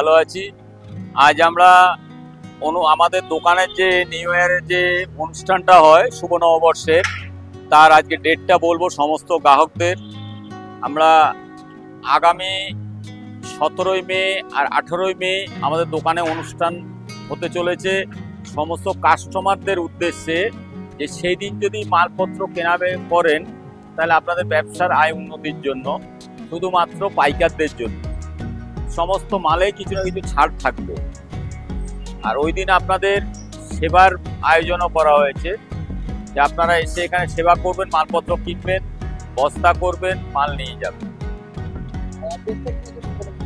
ভালো আছি। আজ আমরা আমাদের দোকানের যে নিউ ইয়ারের যে অনুষ্ঠানটা হয় শুভ নববর্ষের, তার আজকে ডেটটা বলবো সমস্ত গ্রাহকদের। আমরা আগামী 17ই মে আর 18ই মে আমাদের দোকানে অনুষ্ঠান হতে চলেছে সমস্ত কাস্টমারদের উদ্দেশ্যে, যে সেই দিন যদি মালপত্র কেনা করেন তাহলে আপনাদের ব্যবসার আয় উন্নতির জন্য, শুধুমাত্র পাইকারদের জন্য সমস্ত মালে কিছু না কিছু ছাড় থাকবে। আর ওই দিন আপনাদের সেবার আয়োজনও করা হয়েছে, যে আপনারা এসে এখানে সেবা করবেন, মালপত্র কিনবেন, বস্তা করবেন, মাল নিয়ে যাবেন।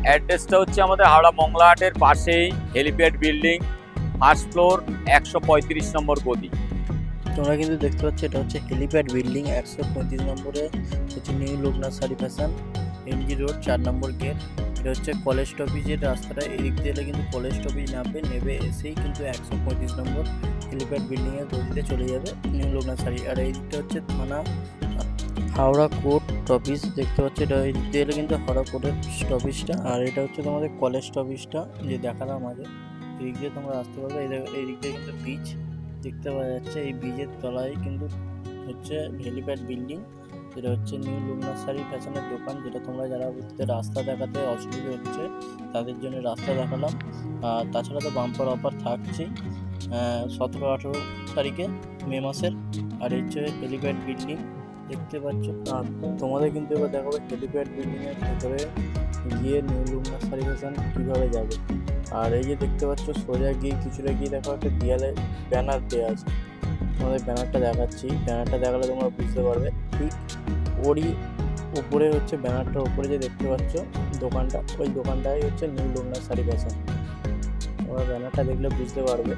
অ্যাড্রেসটা হচ্ছে আমাদের হাওড়া মংলাহাটের পাশেই হেলিপ্যাড বিল্ডিং, ফার্স্ট ফ্লোর, 135 নম্বর গদি। তোমরা কিন্তু দেখতে পাচ্ছ এটা হচ্ছে হেলিপ্যাড বিল্ডিং, 135 নম্বরে হচ্ছে new Loknath sari fashion, MG road, 4 নম্বর গেট। এটা হচ্ছে কলেজ স্টপেজের রাস্তাটা, এদিক দিয়ে এলে কিন্তু কলেজ স্টপেজ নেবে এসেই কিন্তু 135 নম্বর হেলিপ্যাড বিল্ডিংয়ের গদিতে চলে যাবে নিউ লোকনাথ শাড়ি। আর এই দিকটা হচ্ছে থানা হাওড়া কোর্ট অফিস, দেখতে পাচ্ছ এটা এই দিক দিয়ে এলে কিন্তু হাওড়া কোর্টের স্টপেজটা। আর এটা হচ্ছে তোমাদের কলেজ স্টপেজটা যে দেখালাম আগে, এই দিক দিয়ে তোমরা আসতে পারবে। এই দিক দিয়ে কিন্তু বিচ দেখতে পাওয়া যাচ্ছে, এই ব্রিজের তলায় কিন্তু হচ্ছে হেলিপ্যাড বিল্ডিং, যেটা হচ্ছে নিউ লোকনাথ শাড়ি ফ্যাশনের দোকান। যেটা তোমরা যারা রাস্তা দেখাতে অসুবিধা হচ্ছে তাদের জন্য রাস্তা দেখালাম। আর তাছাড়া তো বাম্পার অফার থাকছে 17-18 তারিখে মে মাসের। আর এই হচ্ছে হেলিপ্যাড বিল্ডিং দেখতে পাচ্ছ। আর তোমাদের কিন্তু এবার দেখাবো হেলিপ্যাড বিল্ডিংয়ের ভেতরে গিয়ে নিউ লোকনাথ শাড়ি ফ্যাশন কীভাবে যাবে। আর এই যে দেখতে পাচ্ছ সোজা গিয়ে কিছুটা গিয়ে দেখো একটা দেয়ালে ব্যানার দেওয়া আছে, তোমাদের ব্যানারটা দেখাচ্ছি। ব্যানারটা দেখালে তোমরা বুঝতে পারবে। ঠিক ওরই উপরে হচ্ছে ব্যানারটার উপরে যে দেখতে পাচ্ছ দোকানটা, ওই দোকানটাই হচ্ছে নিউ লোকনাথ শাড়ি ফ্যাশন। তোমরা ব্যানারটা দেখলে বুঝতে পারবে।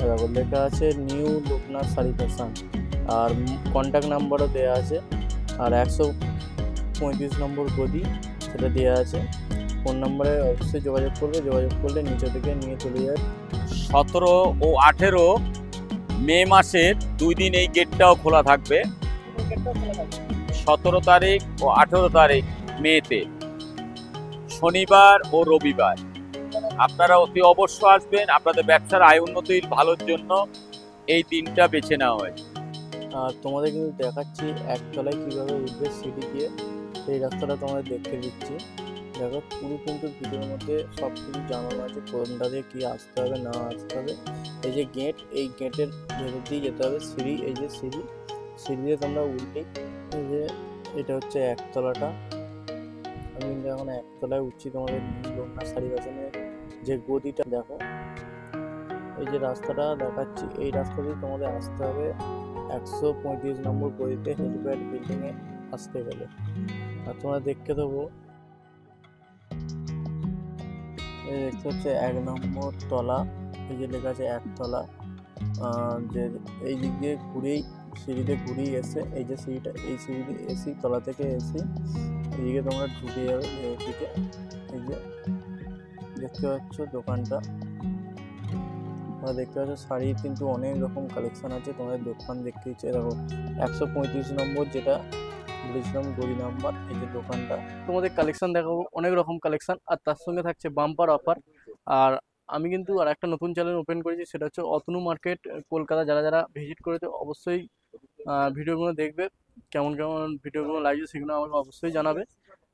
দেখো লেখা আছে নিউ লোকনাথ শাড়ি ফ্যাশন, আর কন্ট্যাক্ট নাম্বারও দেওয়া আছে। আর 135 নম্বর গদি সেটা দেওয়া আছে। ফোন নম্বরে অবশ্যই যোগাযোগ করবে, যোগাযোগ করলে নিচে থেকে নিয়ে চলে যায়। 17 ও 18 মে মাসের 2 দিন এই গেটটাও খোলা থাকবে। 17 তারিখ ও 18 তারিখ মেতে, শনিবার ও রবিবার। আপনারা অতি অবশ্য আসবেন, আপনাদের ব্যবসার আয় উন্নতির ভালোর জন্য এই দিনটা বেছে নেওয়া হয়েছে। আর তোমাদের কিন্তু দেখাচ্ছি একতলায় কীভাবে উঠবে সিঁড়ি দিয়ে, সেই রাস্তাটা তোমাদের দেখতে দিচ্ছি। দেখো পুরো কিন্তু ভিডিওর মধ্যে সব কিছু জানানো আছে, কোনটা দিয়ে কী আসতে হবে না আসতে হবে। এই যে গেট, এই গেটের ভেতর দিয়ে যেতে হবে সিঁড়ি, এই যে সিঁড়ি দিয়ে তোমরা উঠলেই এই যে এটা হচ্ছে একতলাটা। আমি কিন্তু এখন একতলায় উঠছি। তোমাদের লোকনাথ শাড়ি ফ্যাশনের যে গদিটা দেখো, এই যে রাস্তাটা দেখাচ্ছি, এই রাস্তা দিয়ে তোমাদের আসতে হবে 135 নম্বর গদিতে হেলিপ্যাড বিল্ডিংয়ে আসতে গেলে। আর তোমরা দেখতে দেবো এই দেখতে হচ্ছে 1 নম্বর তলা, এই যে লেখা আছে একতলা। যে এই দিক দিয়ে ঘুরেই সিঁড়িতে ঘুরেই এসে এই যে সিঁড়িটা, এই সিঁড়িতে এসি তলা থেকে এসি এদিকে তোমরা ঢুকে যাবে। এদিকে এই যে দেখতে পাচ্ছ দোকানটা, তোমরা দেখতে পাচ্ছ শাড়ির কিন্তু অনেক রকম কালেকশন আছে। তোমাদের দোকান দেখতে ইচ্ছে দেখো 135 নম্বর যেটা বলেছিলাম গদি নাম্বার, এই যে দোকানটা। তোমাদের কালেকশন দেখাবো অনেক রকম কালেকশন, আর তার সঙ্গে থাকছে বাম্পার অফার। আর আমি কিন্তু আর একটা নতুন চ্যানেল ওপেন করেছি, সেটা হচ্ছে অতনু মার্কেট কলকাতা। যারা যারা ভিজিট করেছে অবশ্যই ভিডিওগুলো দেখবে, কেমন কেমন ভিডিওগুলো লাগছে সেগুলো আমাকে অবশ্যই জানাবে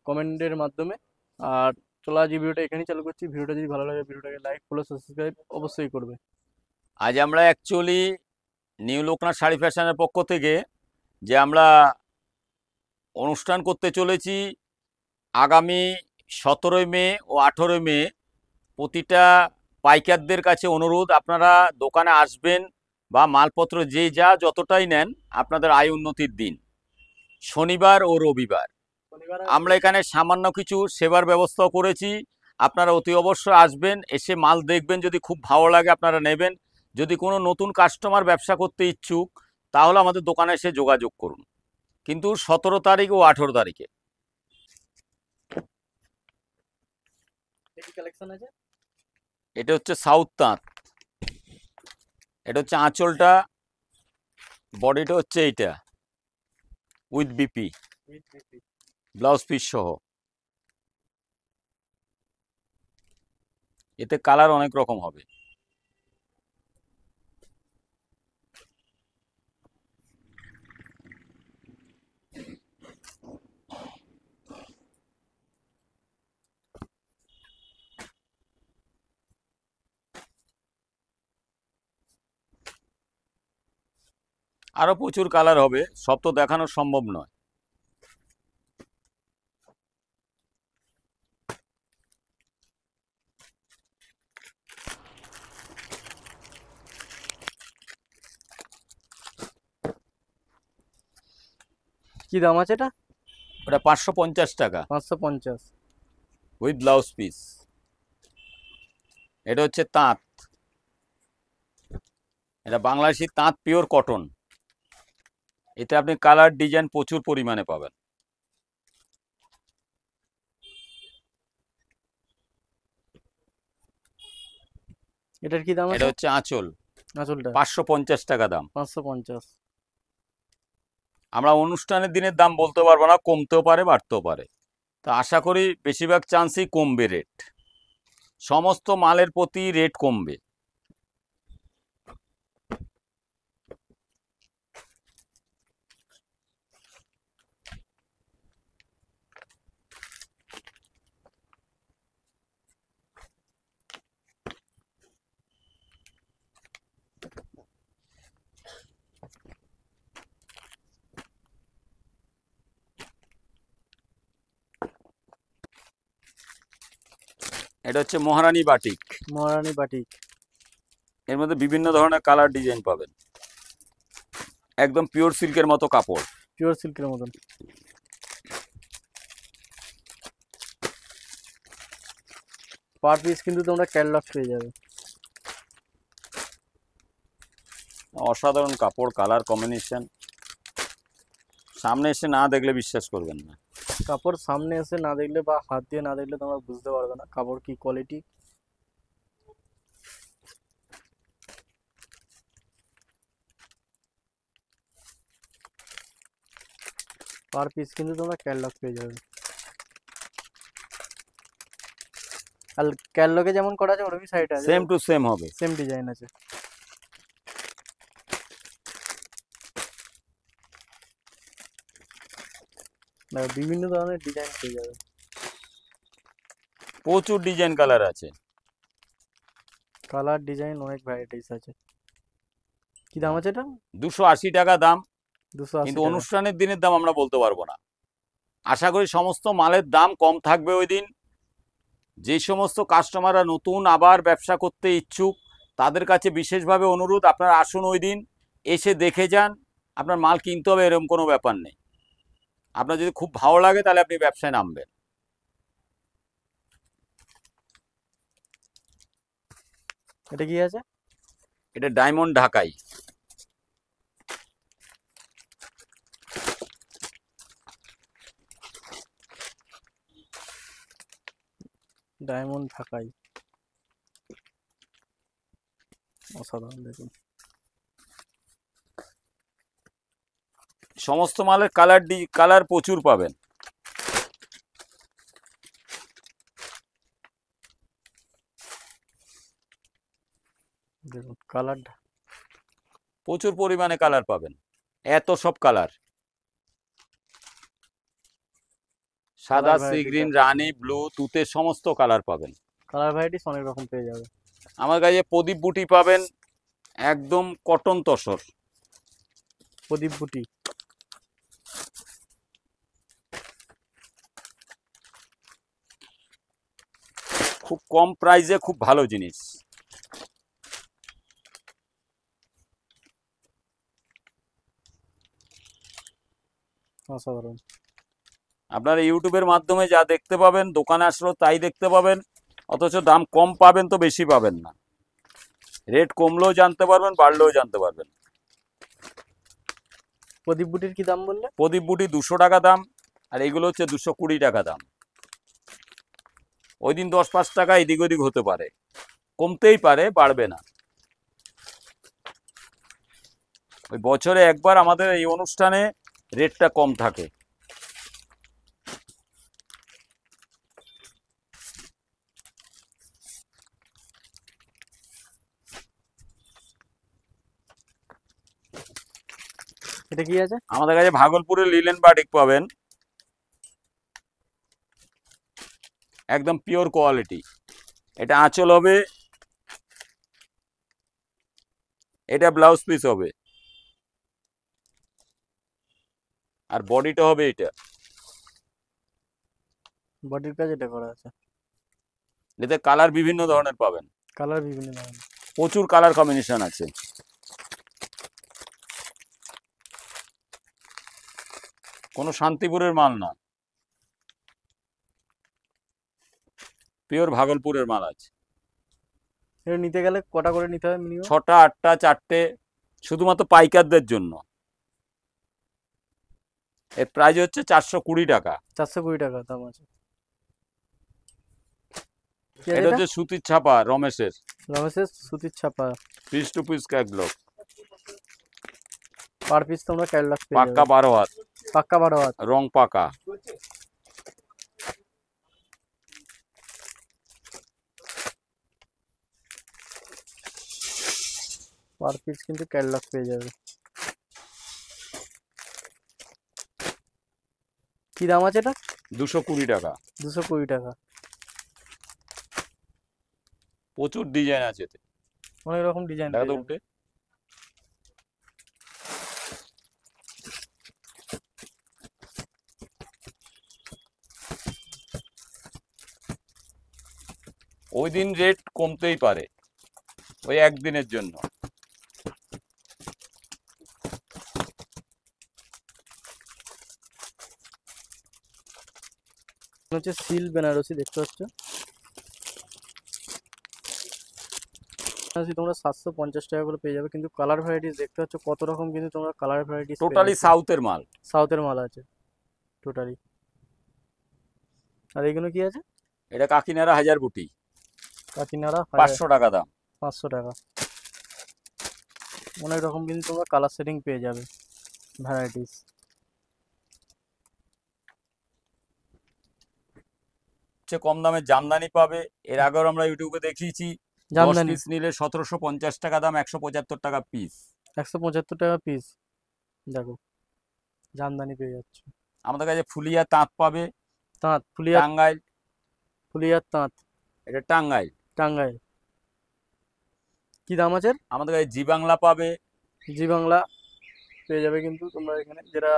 কমেন্টের মাধ্যমে। আর চলো আজ এই ভিডিওটা এখানেই চালু করছি। ভিডিওটা যদি ভালো লাগে ভিডিওটাকে লাইক, ফলো, সাবস্ক্রাইব অবশ্যই করবে। আজ আমরা অ্যাকচুয়ালি নিউ লোকনাথ শাড়ি ফ্যাশনের পক্ষ থেকে যে আমরা অনুষ্ঠান করতে চলেছি আগামী 17 মে ও 18 মে, প্রতিটা পাইকারদের কাছে অনুরোধ, আপনারা দোকানে আসবেন বা মালপত্র যে যা যতটাই নেন, আপনাদের আয় উন্নতির দিন শনিবার ও রবিবার। আমরা এখানে সামান্য কিছু সেবার ব্যবস্থা করেছি, আপনারা অতি অবশ্যই আসবেন, এসে মাল দেখবেন, যদি খুব ভালো লাগে আপনারা নেবেন। যদি কোনো নতুন কাস্টমার ব্যবসা করতে ইচ্ছুক তাহলে আমাদের দোকানে এসে যোগাযোগ করুন, কিন্তু 17 তারিখ ও 18 তারিখে। এটা হচ্ছে সাউথ তাঁত, এটা হচ্ছে আঁচলটা, বডিটা হচ্ছে এইটা উইথ বিপি, ব্লাউজ পিস সহ। এতে কালার অনেক রকম হবে। আরো প্রচুর কালার হবে, সব তো দেখানো সম্ভব নয়। কি দাম আছে এটা? ওটা 550 টাকা 550 উইথ ব্লাউজ পিস। এটা হচ্ছে তাঁত, এটা বাংলাদেশি তাঁত পিওর কটন। এতে আপনি কালার ডিজাইন প্রচুর পরিমাণে পাবেন। এটার কি দাম এটা আছে? হচ্ছে আঁচল, আঁচলটা 550 টাকা দাম। 550। আমরা অনুষ্ঠানের দিনের দাম বলতে পারবো না, কমতেও পারে বাড়তেও পারে। তা আশা করি বেশিরভাগ চান্সই কমবে রেট, সমস্ত মালের প্রতি রেট কমবে। এটা হচ্ছে মহারানী বাটিক। মহারানী বাটিক। এর মধ্যে বিভিন্ন ধরনের কালার ডিজাইন পাবেন, একদম পিওর সিল্কের মতো কাপড়। পিওর সিল্কের মতন। পার পিস কিন্তু তোমরা ক্যাটলগ পেয়ে যাবে। অসাধারণ কাপড়, কালার কম্বিনেশন, সামনে এসে না দেখলে বিশ্বাস করবেন না। কাপড় সামনে এসে না দেখলে বা হাত দিয়ে না দেখলে তোমরা বুঝতে পারবে না কাপড় কি কোয়ালিটি। পার পিস কিন্তু তোমরা ক্যাটলগ পেয়ে যাবে। আর ক্যাটলগে যেমন করা আছে ওরকমই সাইড আছে, সেম টু সেম হবে, সেম ডিজাইন আছে। বিভিন্ন ধরনের ডিজাইন পেয়ে যাবে, প্রচুর ডিজাইন কালার আছে। কালার ডিজাইন অনেক ভ্যারাইটিস আছে। কি দাম আছে এটা? 280 টাকা দাম, 280 কিন্তু টাকা। অনুষ্ঠানের দিনের দাম আমরা বলতে পারবো না। আশা করি সমস্ত মালের দাম কম থাকবে ওই দিন। যে সমস্ত কাস্টমাররা নতুন আবার ব্যবসা করতে ইচ্ছুক তাদের কাছে বিশেষভাবে অনুরোধ, আপনারা আসুন ওই দিন, এসে দেখে যান। আপনার মাল কিনতে হবে এরকম কোনো ব্যাপার নেই, আপনার যদি খুব ভালো লাগে তাহলে আপনি ব্যবসায় নামবেন। এটা কি আছে? এটা ডায়মন্ড ঢাকাই। ডায়মন্ড ঢাকাই, অসাধারণ। দেখুন সমস্ত মালের কালার প্রচুর পাবেন। দেখুন কালার প্রচুর পরিমাণে কালার পাবেন, এত সব কালার, সাদা, সি গ্রিন, রানী, ব্লু, তুতে, সমস্ত কালার পাবেন। কালার ভ্যারাইটিস অনেক রকম পেয়ে যাবে। আমার কাছে প্রদীপ বুটি পাবেন, একদম কটন তসর। প্রদীপ বুটি খুব কম প্রাইসে খুব ভালো জিনিস। অসাধারণ। আপনারা ইউটিউবের মাধ্যমে যা দেখতে পাবেন, দোকানে আসলেও তাই দেখতে পাবেন, অথচ দাম কম পাবেন তো বেশি পাবেন না। রেট কমলেও জানতে পারবেন, বাড়লেও জানতে পারবেন। প্রদীপ বুটির কি দাম বললে? প্রদীপ বুটি 200 টাকা দাম, আর এগুলো হচ্ছে 220 টাকা দাম। ওই দিন 10-5 টাকা এদিক ওদিক হতে পারে, কমতেই পারে, বাড়বে না। ওই বছরে একবার আমাদের এই অনুষ্ঠানে রেটটা কম থাকে। এটা কি আছে? আমাদের কাছে ভাগলপুরের লিলেন বাটিক পাবেন, একদম পিওর কোয়ালিটি। এটা আঁচল হবে, এটা ব্লাউজ পিস হবে, আর বডিটা হবে এটা। বডির কাজ এটা করা আছে। এতে কালার বিভিন্ন ধরনের পাবেন, কালার বিভিন্ন ধরনের, প্রচুর কালার কম্বিনেশন আছে। কোনো শান্তিপুরের মাল না, পিওর ভাগলপুরের মাল আছে। এটা নিতে গেলে কটা করে নিতে হবে মিনিমাম? 6টা 8টা 4টে, শুধুমাত্র পাইকারদের জন্য। এর প্রাইস হচ্ছে 420 টাকা। 420 টাকা দাম আছে। এটা হচ্ছে সুতির ছাপা রমেশের সুতির ছাপা, piece to piece catalogue, per piece তোমরা ক্যাটলগ পেয়ে পাক্কা যাবে। 12 হাত, পাক্কা 12 হাত, রং পাকা। পার পিস কিন্তু ক্যাটলগ পেয়ে যাবে। কি দাম আছে এটা? 220 টাকা। 220 টাকা। প্রচুর ডিজাইন আছে এতে, অনেক রকম ডিজাইন দেখা তো উঠে। ওই দিন রেট কমতেই পারে, ওই একদিনের জন্য। হচ্ছে সিল বেনারসি, দেখতে পাচ্ছ তোমরা 750 টাকা করে পেয়ে যাবে। কিন্তু কালার ভ্যারাইটিস দেখতে পাচ্ছ কত রকম, কিন্তু তোমরা কালার ভ্যারাইটিস টোটালি সাউথের মাল, সাউথের মাল আছে টোটালি। আর এইগুলো কি আছে? এটা কাকিনাড়া হাজার বুটি, কাকিনাড়া 500 টাকা দাম। 500 টাকা। অনেক রকম কিন্তু তোমরা কালার সেটিং পেয়ে যাবে, ভ্যারাইটিস। কম দামে জামদানি পাবে, এর আগেও আমরা ইউটিউবে দেখিয়েছি। 10 জামদানি পিস নিলে 1750 টাকা দাম, 175 টাকা পিস। 175 টাকা পিস। দেখো জামদানি পেয়ে যাচ্ছে। আমাদের কাছে ফুলিয়া তাঁত পাবে, তাঁত, ফুলিয়া, টাঙ্গাইল, ফুলিয়ার তাঁত, এটা টাঙ্গাইল। টাঙ্গাইল। কি দাম আছে? আমাদের কাছে জি বাংলা পাবে, জি বাংলা পেয়ে যাবে কিন্তু তোমরা এখানে, যেটা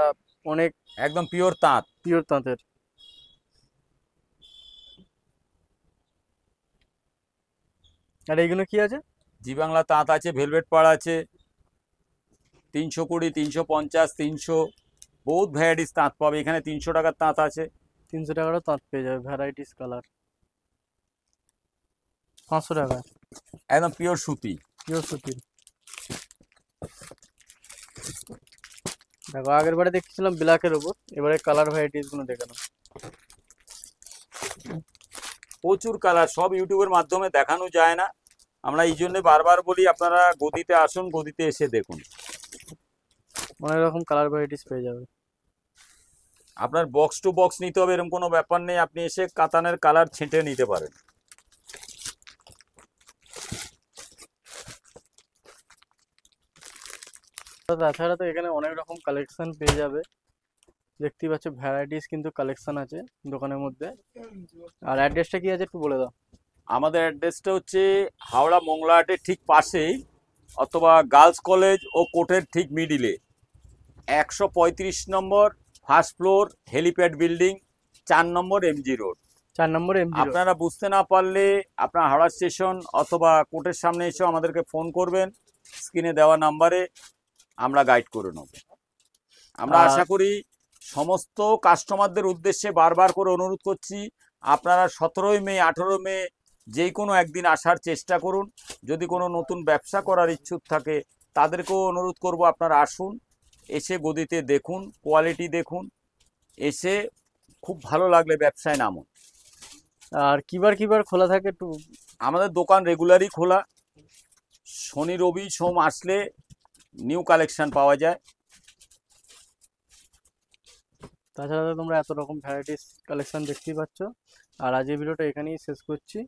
অনেক একদম পিওর তাঁত। পিওর তাঁতের। আর এইগুলো কি আছে? জি বাংলা তাঁত আছে, ভেলভেট পাড় আছে, 320, 350, 300, বহুত ভ্যারাইটিস তাঁত পাবে এখানে। 300 টাকার তাঁত আছে, 300 টাকারও তাঁত পেয়ে যাবে, ভ্যারাইটিস কালার। 500 টাকা, একদম পিওর সুতি। পিওর সুতির। দেখো আগের বারে দেখছিলাম ব্ল্যাকের উপর, এবারে কালার ভ্যারাইটিস গুলো দেখে নাও। প্রচুর কালার, সব ইউটিউবের মাধ্যমে দেখানো যায় না। আমরা এই জন্য বারবার বলি আপনারা গদিতে আসুন, গদিতে এসে দেখুন। অনেক রকম কালার ভ্যারাইটিস পেয়ে যাবে। আপনার বক্স টু বক্স নিতে হবে এরকম কোনো ব্যাপার নেই, আপনি এসে কাতানের কালার ছেঁটে নিতে পারেন। তাছাড়া তো এখানে অনেক রকম কালেকশন পেয়ে যাবে, দেখতেই পাচ্ছ ভ্যারাইটিস কিন্তু কালেকশন আছে দোকানের মধ্যে। আর অ্যাড্রেসটা কি আছে একটু বলে দাও। আমাদের অ্যাড্রেসটা হচ্ছে হাওড়া মংলাহাটের ঠিক পাশেই, অথবা গার্লস কলেজ ও কোর্টের ঠিক মিডিলে, 135 নম্বর, ফার্স্ট ফ্লোর, হেলিপ্যাড বিল্ডিং, 4 নম্বর এমজি রোড। 4 নম্বর এমজি রোড। আপনারা বুঝতে না পারলে আপনার হাওড়া স্টেশন অথবা কোর্টের সামনে এসেও আমাদেরকে ফোন করবেন, স্ক্রিনে দেওয়া নাম্বারে আমরা গাইড করে নেব। আমরা আশা করি সমস্ত কাস্টমারদের উদ্দেশ্যে বারবার করে অনুরোধ করছি, আপনারা 17 মে 18 মে যে কোনো একদিন আসার চেষ্টা করুন। যদি কোনো নতুন ব্যবসা করার ইচ্ছুক থাকে তাদেরকেও অনুরোধ করব আপনারা আসুন, এসে গদিতে দেখুন, কোয়ালিটি দেখুন, এসে খুব ভালো লাগলে ব্যবসায় নামুন। আর কিবার খোলা থাকে একটু? আমাদের দোকান রেগুলারই খোলা, শনি রবি সোম আসলে নিউ কালেকশন পাওয়া যায়। তাছাড়া তোমরা এত রকম ভ্যারাইটিস কালেকশন দেখতেই পাচ্ছ। আর আজকের ভিডিওটা এখানেই শেষ করছি।